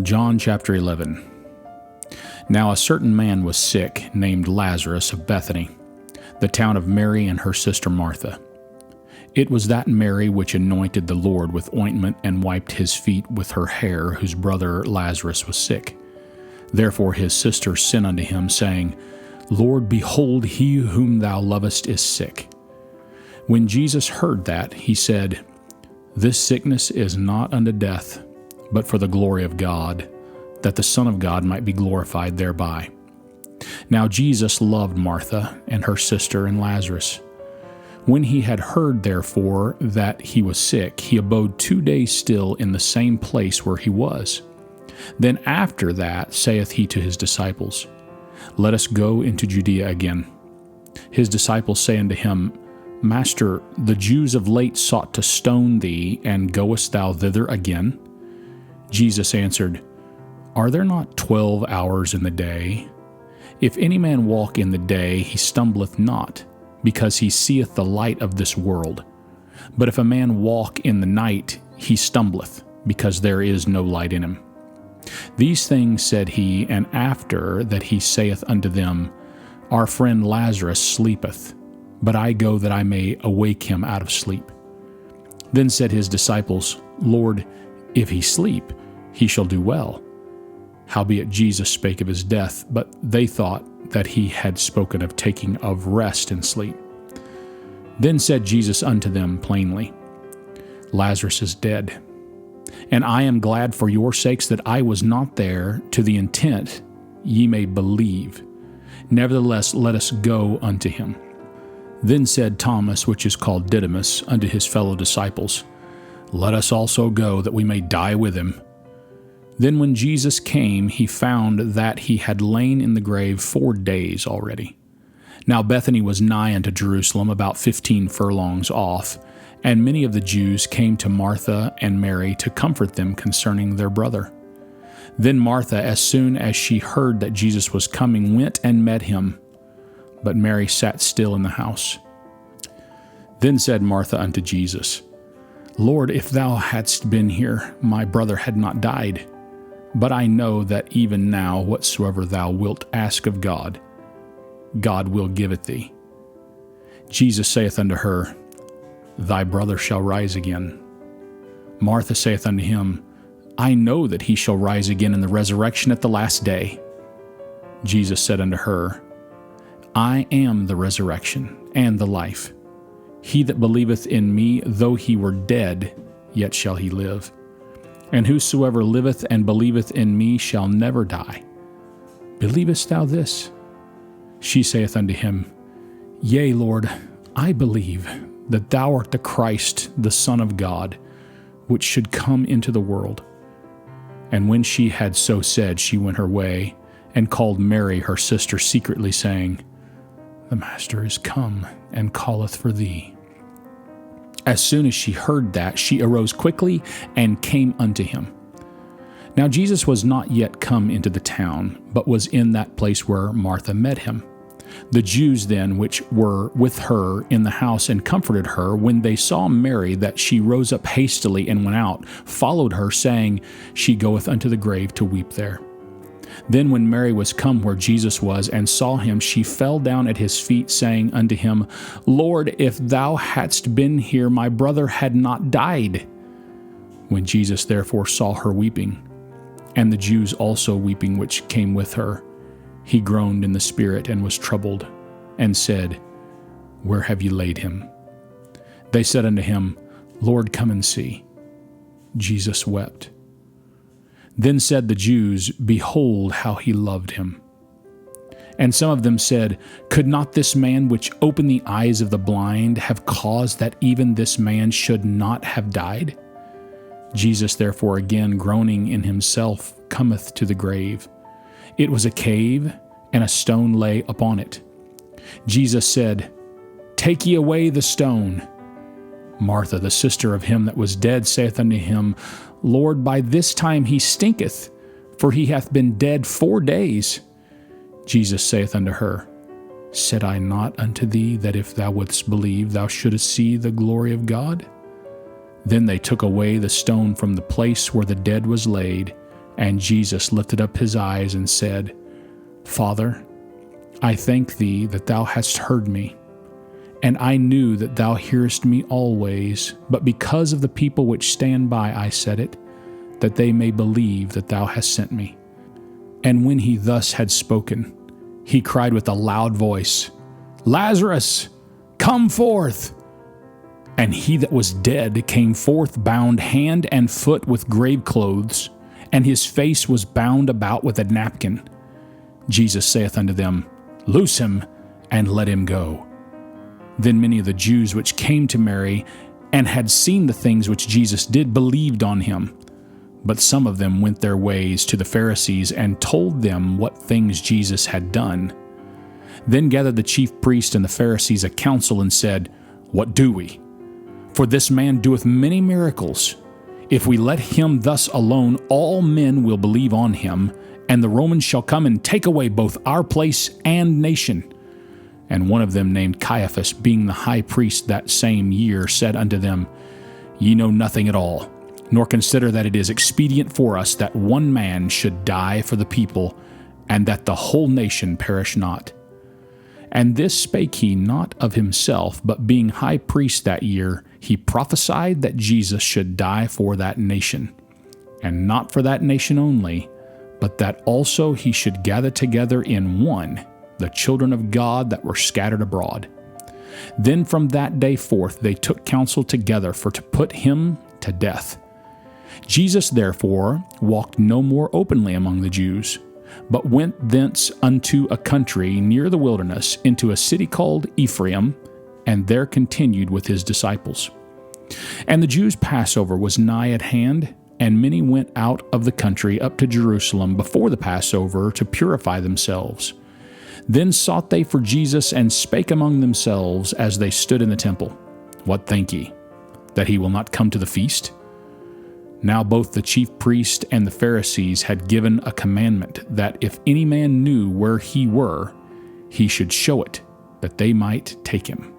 John chapter 11. Now a certain man was sick, named Lazarus of Bethany, the town of Mary and her sister Martha. It was that Mary which anointed the Lord with ointment and wiped his feet with her hair, whose brother Lazarus was sick. Therefore his sister sent unto him, saying, Lord, behold, he whom thou lovest is sick. When Jesus heard that, he said, This sickness is not unto death, but for the glory of God, that the Son of God might be glorified thereby. Now Jesus loved Martha and her sister and Lazarus. When he had heard, therefore, that he was sick, he abode 2 days still in the same place where he was. Then after that saith he to his disciples, Let us go into Judea again. His disciples say unto him, Master, the Jews of late sought to stone thee, and goest thou thither again? Jesus answered, Are there not 12 hours in the day? If any man walk in the day, he stumbleth not, because he seeth the light of this world. But if a man walk in the night, he stumbleth, because there is no light in him. These things said he, and after that he saith unto them, Our friend Lazarus sleepeth, but I go that I may awake him out of sleep. Then said his disciples, Lord, if he sleep, he shall do well. Howbeit Jesus spake of his death, but they thought that he had spoken of taking of rest and sleep. Then said Jesus unto them plainly, Lazarus is dead, and I am glad for your sakes that I was not there, to the intent ye may believe. Nevertheless, let us go unto him. Then said Thomas, which is called Didymus, unto his fellow disciples, Let us also go, that we may die with him. Then when Jesus came, he found that he had lain in the grave 4 days already. Now Bethany was nigh unto Jerusalem, about 15 furlongs off, and many of the Jews came to Martha and Mary to comfort them concerning their brother. Then Martha, as soon as she heard that Jesus was coming, went and met him, but Mary sat still in the house. Then said Martha unto Jesus, Lord, if thou hadst been here, my brother had not died. But I know that even now whatsoever thou wilt ask of God, God will give it thee. Jesus saith unto her, Thy brother shall rise again. Martha saith unto him, I know that he shall rise again in the resurrection at the last day. Jesus said unto her, I am the resurrection and the life. He that believeth in me, though he were dead, yet shall he live. And whosoever liveth and believeth in me shall never die. Believest thou this? She saith unto him, Yea, Lord, I believe that thou art the Christ, the Son of God, which should come into the world. And when she had so said, she went her way, and called Mary her sister secretly, saying, The Master is come, and calleth for thee. As soon as she heard that, she arose quickly and came unto him. Now Jesus was not yet come into the town, but was in that place where Martha met him. The Jews then which were with her in the house and comforted her, when they saw Mary, that she rose up hastily and went out, followed her, saying, She goeth unto the grave to weep there. Then when Mary was come where Jesus was, and saw him, she fell down at his feet, saying unto him, Lord, if thou hadst been here, my brother had not died. When Jesus therefore saw her weeping, and the Jews also weeping which came with her, he groaned in the spirit, and was troubled, and said, Where have ye laid him? They said unto him, Lord, come and see. Jesus wept. Then said the Jews, Behold how he loved him. And some of them said, Could not this man which opened the eyes of the blind have caused that even this man should not have died? Jesus therefore again groaning in himself cometh to the grave. It was a cave, and a stone lay upon it. Jesus said, Take ye away the stone. Martha, the sister of him that was dead, saith unto him, Lord, by this time he stinketh, for he hath been dead 4 days. Jesus saith unto her, Said I not unto thee that if thou wouldst believe, thou shouldest see the glory of God? Then they took away the stone from the place where the dead was laid, And Jesus lifted up his eyes and said, Father, I thank thee that thou hast heard me. And I knew that thou hearest me always, but because of the people which stand by I said it, that they may believe that thou hast sent me. And when he thus had spoken, he cried with a loud voice, Lazarus, come forth! And he that was dead came forth bound hand and foot with grave clothes, and his face was bound about with a napkin. Jesus saith unto them, Loose him, and let him go. Then many of the Jews which came to Mary, and had seen the things which Jesus did, believed on him. But some of them went their ways to the Pharisees, and told them what things Jesus had done. Then gathered the chief priests and the Pharisees a council, and said, What do we? For this man doeth many miracles. If we let him thus alone, all men will believe on him, and the Romans shall come and take away both our place and nation. And one of them, named Caiaphas, being the high priest that same year, said unto them, Ye know nothing at all, nor consider that it is expedient for us that one man should die for the people, and that the whole nation perish not. And this spake he not of himself, but being high priest that year, he prophesied that Jesus should die for that nation, and not for that nation only, but that also he should gather together in one the children of God that were scattered abroad. Then from that day forth they took counsel together for to put him to death. Jesus therefore walked no more openly among the Jews, but went thence unto a country near the wilderness, into a city called Ephraim, and there continued with his disciples. And the Jews' Passover was nigh at hand, and many went out of the country up to Jerusalem before the Passover to purify themselves. Then sought they for Jesus, and spake among themselves as they stood in the temple, What think ye, that he will not come to the feast? Now both the chief priest and the Pharisees had given a commandment that if any man knew where he were, he should show it, that they might take him.